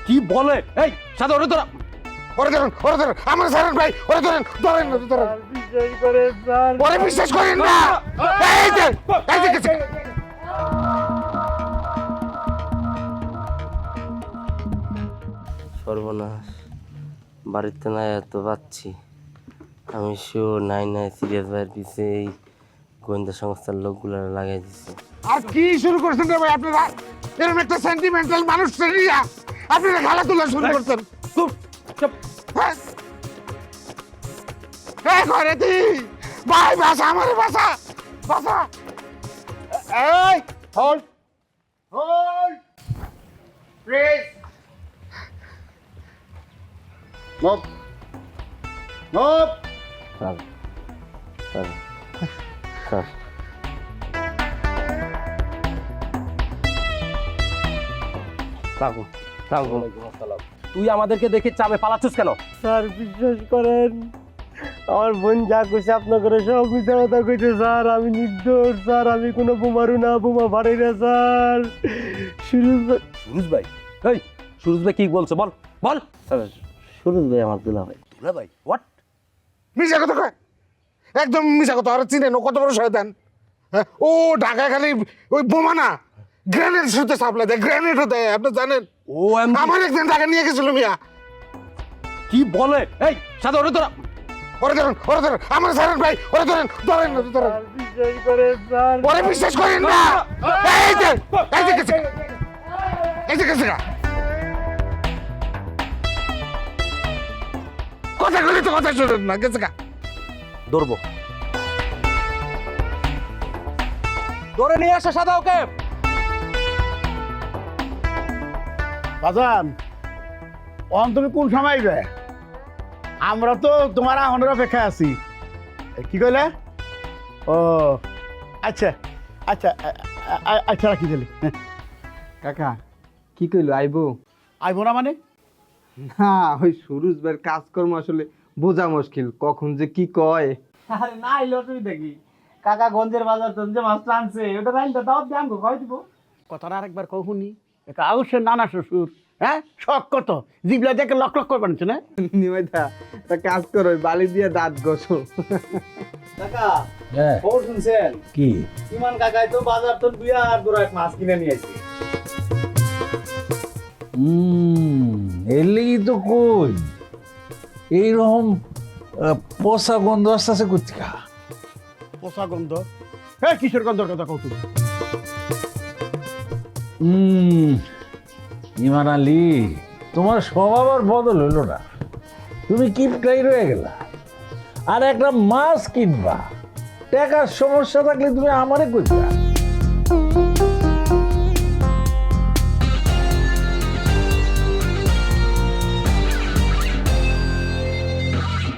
কি বলে? এই সাদা ওরে তোরা ওরে ধরেন আমার সারেন ভাই, ওরে ধরেন বিশ্বাস করে স্যার। ওরে বিশ্বাস করেন না। এই যে গেছে। সর্বনাশ, বাড়িতে না এত পাচ্ছি। আমি শিওর নাই সিরিয়াস ভাইয়ের পিছে এই গোয়েন্দা সংস্থার লোকগুলো লাগাই দিচ্ছে। আর কি শুরু করছেন রে ভাই আপনারা? এরকম একটা সেন্টিমেন্টাল মানুষ নিয়ে আপনারা খেলাধুলা শুরু করছেন। হ্যাঁ? এই ঘরে দি ভাই, বাসা আমার বাসা। এই hold please move sir sir sir তুই আমাদেরকে দেখে চাপে পালাচ্ছিস কেন? স্যার বিশ্বাস করেন, আমার বোন যা কইছে আপনার করে সব মিথ্যা কথা কইছে স্যার। আমি নির্দোষ স্যার, আমি কোনো বোমারু না, বোমা ফাড়াই না স্যার। সুরজ ভাই, এই সুরজ ভাই কি বলছে বল বল। স্যার, সুরজ ভাই আমার দুলা ভাই। দুলা ভাই হোয়াট? মিশা কথা কয়, একদম মিশা কথা। আর চিনেন ও কত বড় শয়তান? হ্যাঁ, ও ঢাকায় খালি ওই বোমা না, গ্রেনেড শুতে সাপ্লাই দেয়, গ্রেনেডও দেয়, আপনি জানেন? ও আমার একদিন ঢাকা নিয়ে গেছিল মিয়া। কি বলে? এই সাদা ওরে তোরা ওরে ধরেন আমার সারেন ভাই, ওরে ধরেন বিশ্বাস করে স্যার। ওরে বিশ্বাস করেন না। এই যে গেছে গা। কথা বলি তো কথা শুনেন না, গেছে গা। ধরবো, ধরে নিয়ে আসো সাদা ওকে। বাজান তুমি কোন সময় বে? আমরা তো তোমার আহনের অপেক্ষা আছি। কি কইলে? ও আচ্ছা আচ্ছা আচ্ছা, রাখি দিলি। কাকা কি কইলো আইবো? আইবো না মানে? না ওই সুরজ ভাইয়ের কাজকর্ম আসলে বোঝা মুশকিল, কখন যে কি কয়। আরে না এলো তুমি দেখি কাকা গঞ্জের বাজার তো যে মাছ টানছে ওটা রাইনটা দাও দিয়ে আমগো কই দিব। কথাটা আরেকবার কহুনি। এটা আউসের নানা শ্বশুর, হ্যাঁ শখ কত জিবলা দেখে লক লক করে বানছে না। নিমাইদা একটা কাজ করো, ওই বালি দিয়ে দাঁত ঘষো। কাকা খবর শুনছেন? কি ইমান কাকাই তো বাজার তো দুইয়া আর দুরা মাছ কিনে নিয়ে আসছে। এর তো কই এইরকম পচা গন্ধ আসতেছে কুচিকা। পোষা গন্ধ? হ্যাঁ কিসের গন্ধর কথা কৌ তুমি? ইমান আলী, তোমার স্বভাব আর বদল হইল না, তুমি কিপটাই রয়ে গেলা। আর একটা মাছ কিনবা, টাকার সমস্যা থাকলে তুমি আমারে কইবা।